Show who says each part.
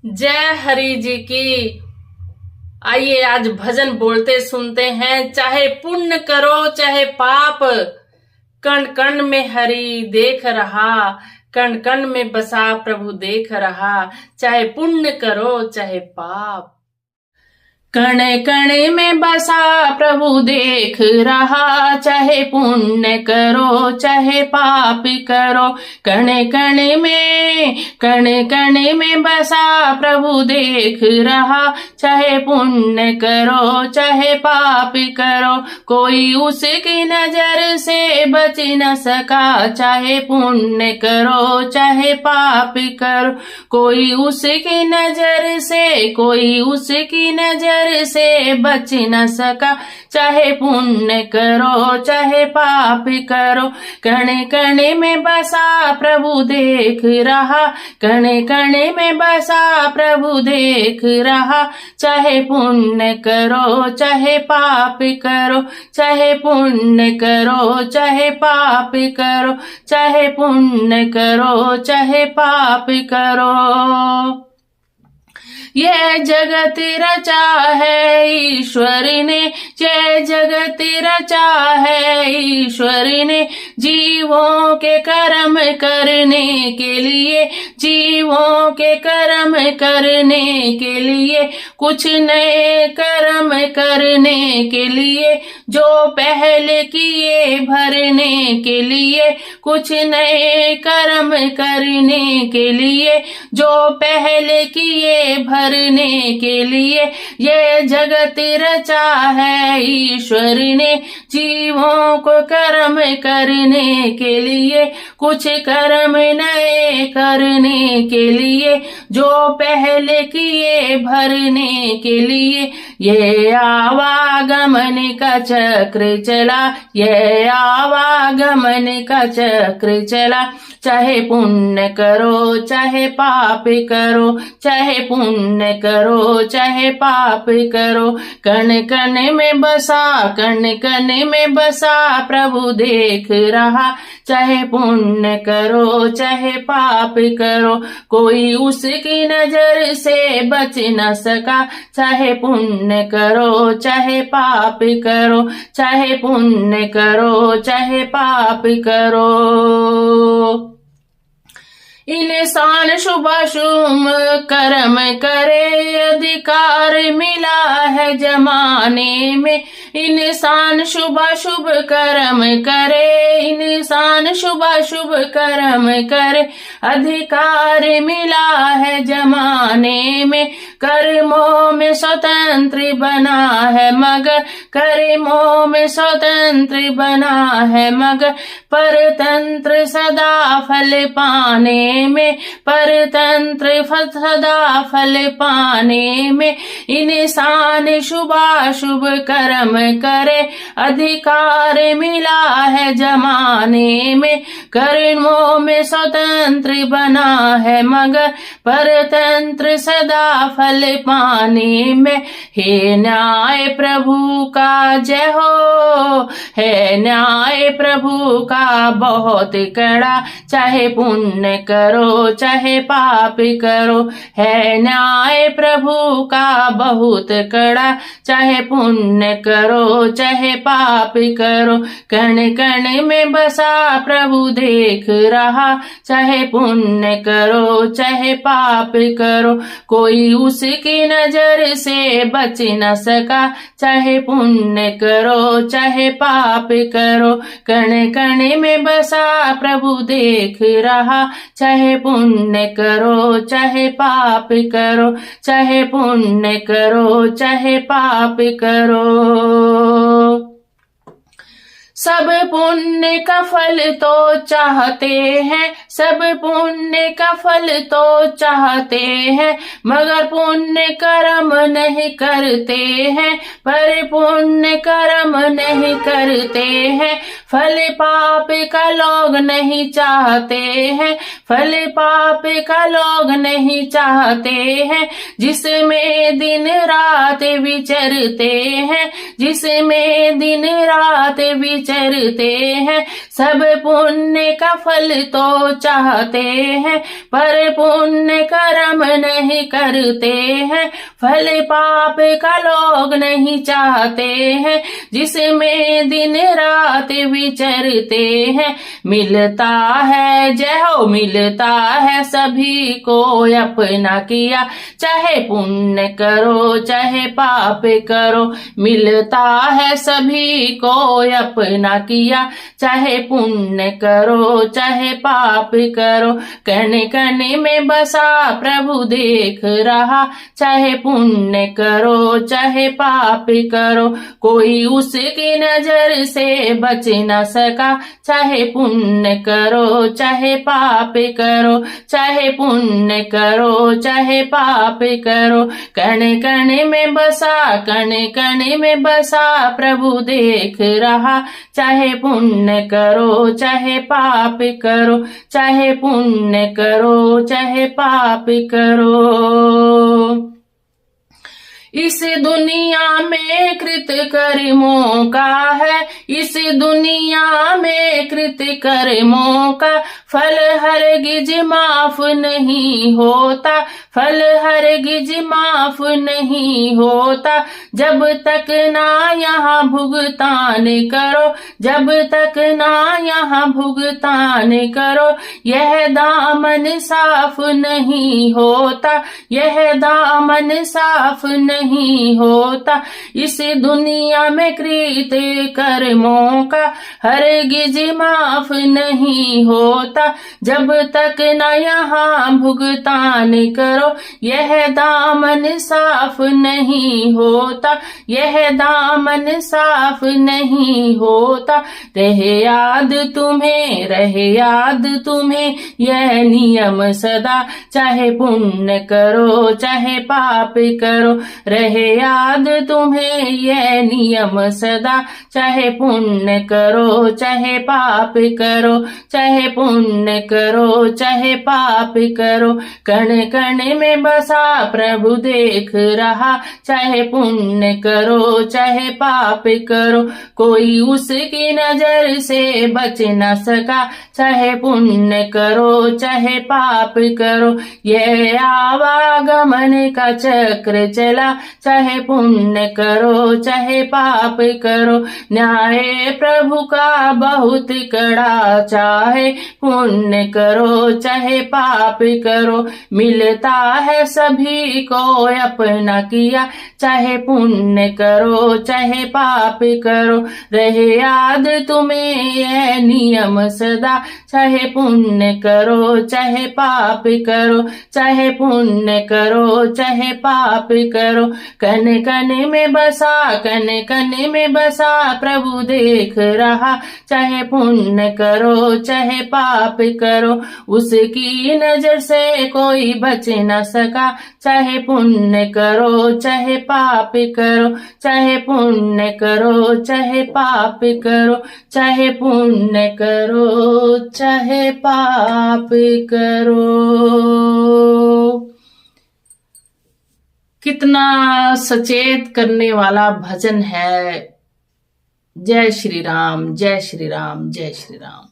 Speaker 1: जय हरि जी की। आइए आज भजन बोलते सुनते हैं। चाहे पुण्य करो चाहे पाप, कण कण में हरि देख रहा, कण कण में बसा प्रभु देख रहा। चाहे पुण्य करो चाहे पाप, कण कण में बसा प्रभु देख रहा। चाहे पुण्य करो चाहे पाप करो, कण कण में बसा प्रभु देख रहा। चाहे पुण्य करो चाहे पाप करो, कोई उसकी नजर से बच न सका। चाहे पुण्य करो चाहे पाप करो, कोई उसकी नजर से बच न सका। चाहे पुण्य करो चाहे पाप करो, कण कण में बसा प्रभु देख रहा, कण कण में बसा प्रभु देख रहा। चाहे पुण्य करो चाहे पाप करो, चाहे पुण्य करो चाहे पाप करो, चाहे पुण्य करो चाहे पाप करो। यह जगत रचा है ईश्वर ने, यह जगत रचा है ईश्वर ने। जीवों के कर्म करने के लिए, जीवों के कर्म करने के लिए, कुछ नए कर्म करने के लिए, जो पहले किए भरने के लिए। कुछ नए कर्म करने के लिए, जो पहले किए भरने के लिए। ये जगत रचा है ईश्वर ने, जीवों को कर्म करने के लिए, कुछ कर्म नए करने के लिए, जो पहले किए भरने के लिए। ये आवागमन का चक्र चला, ये आवागमन का चक्र चला। चाहे पुण्य करो चाहे पाप करो, चाहे पुण्य करो चाहे पाप करो, कण कण में बसा, कण कण में बसा प्रभु देख रहा। चाहे पुण्य करो चाहे पाप करो, कोई उसकी नजर से बच न सका। चाहे पुण्य करो चाहे पाप करो, चाहे पुण्य करो चाहे पाप करो। इंसान शुभ शुभ कर्म करे, अधिकार मिला है जमाने में। इंसान शुभ शुभ कर्म करे, इंसान शुभ शुभ कर्म करे, अधिकार मिला है जमाने में। कर्मों में स्वतंत्र बना है मगर, कर्मों में स्वतंत्र बना है मगर, परतंत्र सदा फल पाने में, परतंत्र सदा फल पाने में। इंसान शुभाशुभ कर्म करे, अधिकार मिला है जमाने में। कर्मों में स्वतंत्र बना है मगर, परतंत्र सदा फल पाने में। हे न्याय प्रभु का जय हो, है न्याय प्रभु का बहुत कड़ा। चाहे पुण्य करो चाहे पाप करो, है न्याय प्रभु का बहुत कड़ा। चाहे पुण्य करो चाहे पाप करो, कण कण में बसा प्रभु देख रहा। चाहे पुण्य करो चाहे पाप करो, कोई उसकी नजर से बच न सका। चाहे पुण्य करो चाहे पाप करो, कण कण में बसा प्रभु देख रहा। चाहे पुण्य करो चाहे पाप करो, चाहे पुण्य करो चाहे पाप करो। सब पुण्य का फल तो चाहते हैं, सब पुण्य का फल तो चाहते हैं, मगर पुण्य कर्म नहीं करते हैं, पर पुण्य कर्म नहीं करते हैं। फल पाप का लोग नहीं चाहते हैं, फल पाप का लोग नहीं चाहते हैं। जिसमें दिन रात विचरते हैं, जिसमें दिन रात विचरते विचरते हैं। सब पुण्य का फल तो चाहते हैं, पर पुण्य कर्म नहीं करते हैं। फल पाप का लोग नहीं चाहते हैं, जिसमें दिन रात विचरते हैं। मिलता है जय हो, मिलता है सभी को अपना किया, चाहे पुण्य करो चाहे पाप करो। मिलता है सभी को अपना किया, चाहे पुण्य करो चाहे पाप करो। कण कण में बसा प्रभु देख रहा, चाहे पुण्य करो चाहे पाप करो। कोई उसकी नजर से बच न सका, चाहे पुण्य करो चाहे पाप करो। चाहे पुण्य करो चाहे पाप करो। कण कण में बसा, कण कण में बसा प्रभु देख रहा, चाहे पुण्य करो चाहे पाप करो। चाहे पुण्य करो चाहे पाप करो। इस दुनिया में कृत कर्मों का है, इस दुनिया में कृत कर्मों का फल हरगिज माफ नहीं होता। फल हरगिज माफ नहीं होता। जब तक ना यहाँ भुगतान करो, जब तक ना यहाँ भुगतान करो, यह दामन साफ नहीं होता। यह दामन साफ नहीं होता। इस दुनिया में कृत कर्मों का हरगिज माफ नहीं होता। जब तक न यहाँ भुगतान करो, यह दामन साफ नहीं होता। यह दामन साफ नहीं होता। रहे याद तुम्हें, रहे याद तुम्हें यह नियम सदा, चाहे पुण्य करो चाहे पाप करो। रहे याद तुम्हें यह नियम सदा, चाहे पुण्य करो चाहे पाप करो। चाहे पुण्य करो चाहे पाप करो। कण कण में बसा प्रभु देख रहा, चाहे पुण्य करो चाहे पाप करो। कोई उसकी नजर से बच न सका, चाहे पुण्य करो चाहे पाप करो। यह आवागमन का चक्र चला, चाहे पुण्य करो चाहे पाप करो। न्याय प्रभु का बहुत कड़ा, चाहे पुण्य करो चाहे पाप करो। मिलता है सभी को अपना किया, चाहे पुण्य करो चाहे पाप करो। रहे याद तुम्हें यह नियम सदा, चाहे पुण्य करो चाहे पाप करो। चाहे पुण्य करो चाहे पाप करो। कण कण में बसा, कण कण में बसा प्रभु देख रहा, चाहे पुण्य करो चाहे पाप करो। उसकी नजर से कोई बच न सका, चाहे पुण्य करो चाहे पाप करो। चाहे पुण्य करो चाहे पाप करो। चाहे पुण्य करो चाहे पाप करो। कितना सचेत करने वाला भजन है। जय श्री राम, जय श्री राम, जय श्री राम।